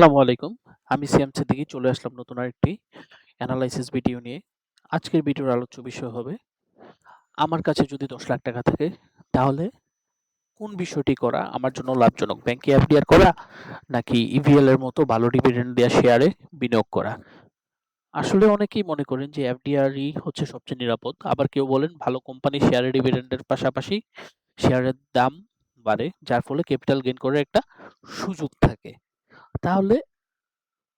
আসসালামু আলাইকুম। আমি সিয়াম সিদ্দিকী চলে আসলাম নতুন আরেকটি অ্যানালাইসিস ভিডিও নিয়ে। আজকের ভিডিওর আলোচ্য বিষয় হবে, আমার কাছে যদি ৳১০,০০,০০০ থাকে তাহলে কোন বিষয়টি করা আমার জন্য লাভজনক? ব্যাংকে এফডিআর করা নাকি ইভিএল এর মতো ভালো ডিভিডেন্ড দেয়া শেয়ারে বিনিয়োগ করা? আসলে অনেকেই মনে করেন যে এফডিআরই হচ্ছে সবচেয়ে নিরাপদ। আবার কেউ বলেন ভালো কোম্পানির শেয়ারে ডিভিডেন্ডের পাশাপাশি শেয়ারের দাম বাড়ে, যার ফলে ক্যাপিটাল গেইন করার একটা সুযোগ থাকে। তাহলে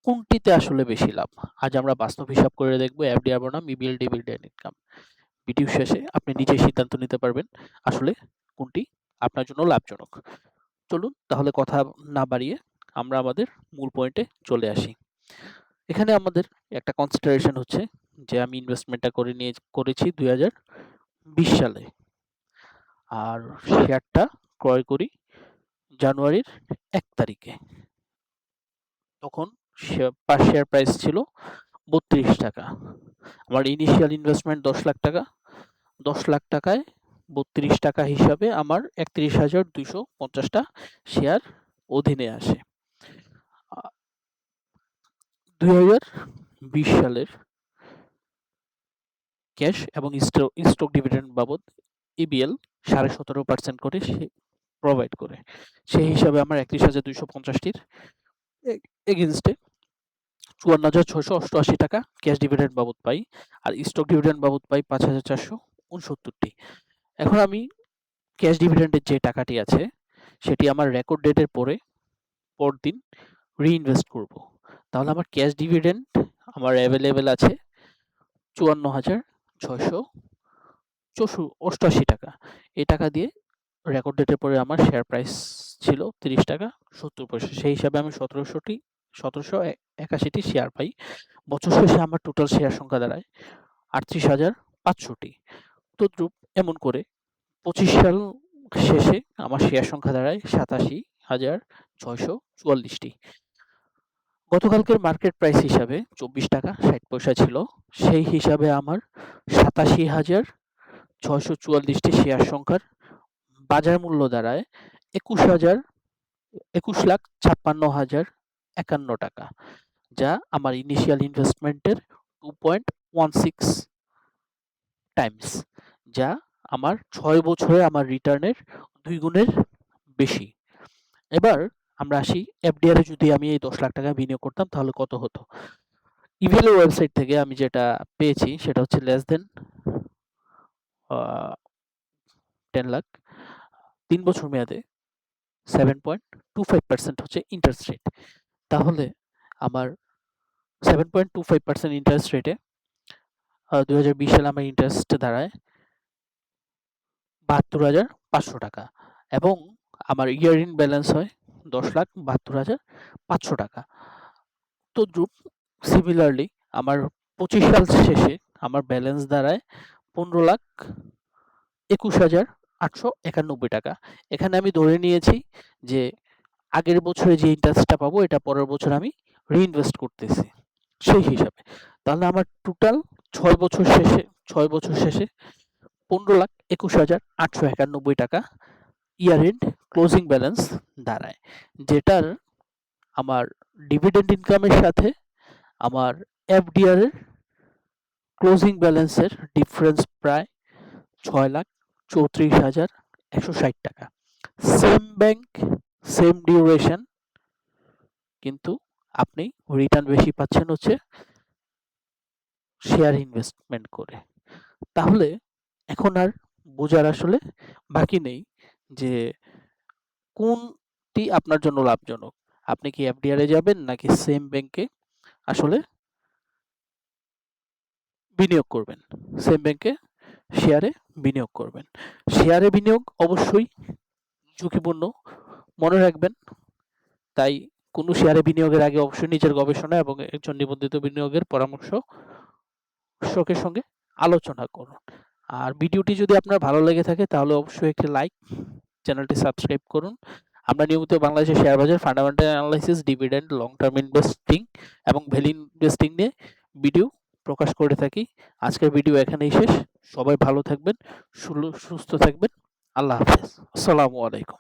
কোনটিতে আসলে বেশি লাভ? আজ আমরা বাস্তব হিসাব করে দেখব এফডিআর বনাম ইবিএল ডিভিডেন্ড ইনকাম। ভিডিও শেষে আপনি নিজেই সিদ্ধান্ত নিতে পারবেন আসলে কোনটি আপনার জন্য লাভজনক। চলুন তাহলে কথা না বাড়িয়ে আমরা আমাদের মূল পয়েন্টে চলে আসি। এখানে আমাদের একটা কনসিডারেশন হচ্ছে যে আমি ইনভেস্টমেন্টটা করেছি 2020 সালে। আর শেয়ারটা ক্রয় করি জানুয়ারির 1 তারিখে। তখন পার শেয়ার প্রাইস ছিল ৳৩২। আমার ইনিশিয়াল ইনভেস্টমেন্ট ৳১০,০০,০০০। ৳১০,০০,০০০ ৳৩২ হিসাবে আমার ৩১,২৫০ টা শেয়ার অধীনে আসে। ২০২০ সালের ক্যাশ এবং স্টক ডিভিডেন্ড বাবদ ইবিএল ১৭.৫% করে প্রোভাইড করে। সেই হিসাবে আমার ৩১,২৫০ টির এগেইনস্টে ৳৫৪,৬৮৮ ক্যাশ ডিভিডেন্ড বাবদ পাই, আর স্টক ডিভিডেন্ড বাবদ পাই ৫,৪৬৯ টি। এখন আমি ক্যাশ ডিভিডেন্ডের যে টাকাটি আছে সেটি আমার রেকর্ড ডেটের পরদিন রিইনভেস্ট করব। তাহলে আমার ক্যাশ ডিভিডেন্ড আমার অ্যাভেলেবেল আছে ৳৫৪,৬88। এই টাকা দিয়ে রেকর্ড ডেটের পরে আমার শেয়ার প্রাইস ছিল ৳৩০.৭০। সেই হিসাবে আমি ১৭৮১টি শেয়ার পাই। বছর শেষে আমার টোটাল শেয়ার সংখ্যা দাঁড়ায় ৩৮,৫০০টি। তদ্রূপ এমন করে ২৫ সাল শেষে আমার শেয়ার সংখ্যা দাঁড়ায় ৮৭,৬৪৪টি। গতকালকের মার্কেট প্রাইস হিসাবে ৳২৪.৬০ ছিল। সেই হিসাবে আমার ৮৭,৬৪৪টি শেয়ার সংখ্যার বাজার মূল্য দাঁড়ায় ৳২১,৫৬,৫১,০৫১, যা আমার ইনিশিয়াল ইনভেস্টমেন্টের 2.16 টাইমস, যা আমার ৬ বছরে আমার রিটার্নের ২ গুণের বেশি। এবার আমরা আসি এফডিআর এ যদি আমি এই ৳১০,০০,০০০ বিনিয়োগ করতাম তাহলে কত হতো? ইভিএল এর ওয়েবসাইট থেকে আমি যেটা পেয়েছি সেটা হচ্ছে লেস দেন 10 লাখ। ৩ বছর মেয়াদে 7.25% হচ্ছে ইন্টারেস্ট রেট। তাহলে আমার 7.25% ইন্টারেস্ট রেটে ২০২০ সালে আমার ইন্টারেস্ট দাঁড়ায় ৳৭২,৫০০ এবং আমার ইয়ার ইন ব্যালেন্স হয় ৳১০,৭২,৫০০। তদ্রূপ সিমিলারলি আমার ২৫ সাল শেষে আমার ব্যালেন্স দাঁড়ায় ৳১৫,২১,৮৯১। এখানে আমি ধরে নিয়েছি যে আগের বছরে যে ইন্টারেস্টটা পাবো এটা পরের বছর আমি রিইনভেস্ট করতেছি সেই হিসাবে। তাহলে আমার টোটাল ৬ বছর শেষে ১৫,২১,৮৯১ ইয়ার এন্ড ক্লোজিং ব্যালেন্স দাঁড়ায়, যেটার আমার ডিভিডেন্ড ইনকামের সাথে আমার এফডিআর এর ক্লোজিং ব্যালেন্সের ডিফারেন্স প্রায় ৳৬,৩৪,১৬০। সেম ব্যাংক, সেম ডিউরেশন, কিন্তু আপনি রিটার্ন বেশি পাচ্ছেন হচ্ছে শেয়ার ইনভেস্টমেন্ট করে। তাহলে এখন আর বোঝার আসলে বাকি নেই যে কোনটি আপনার জন্য লাভজনক। আপনি কি এফডিআর এ যাবেন নাকি সেম ব্যাংকে আসলে বিনিয়োগ করবেন? সেম ব্যাংকে শেয়ারে বিনিয়োগ করবেন। শেয়ারে বিনিয়োগ অবশ্যই ঝুঁকিপূর্ণ, মনে রাখবেন। তাই কোনো শেয়ারে বিনিয়োগের আগে অবশ্যই নিজের গবেষণা এবং একজন নিবন্ধিত বিনিয়োগের পরামর্শকের সঙ্গে আলোচনা করুন। আর ভিডিওটি যদি আপনার ভালো লেগে থাকে তাহলে অবশ্যই একটি লাইক, চ্যানেলটি সাবস্ক্রাইব করুন। আমরা নিয়মিত বাংলাদেশের শেয়ার বাজার fundamental analysis, dividend, long term investing এবং ভ্যালু ইনভেস্টিং নিয়ে ভিডিও প্রকাশ করে থাকি। আজকের ভিডিও এখানেই শেষ। সবাই ভালো থাকবেন, সুস্থ থাকবেন। আল্লাহ হাফেজ। আসসালামু আলাইকুম।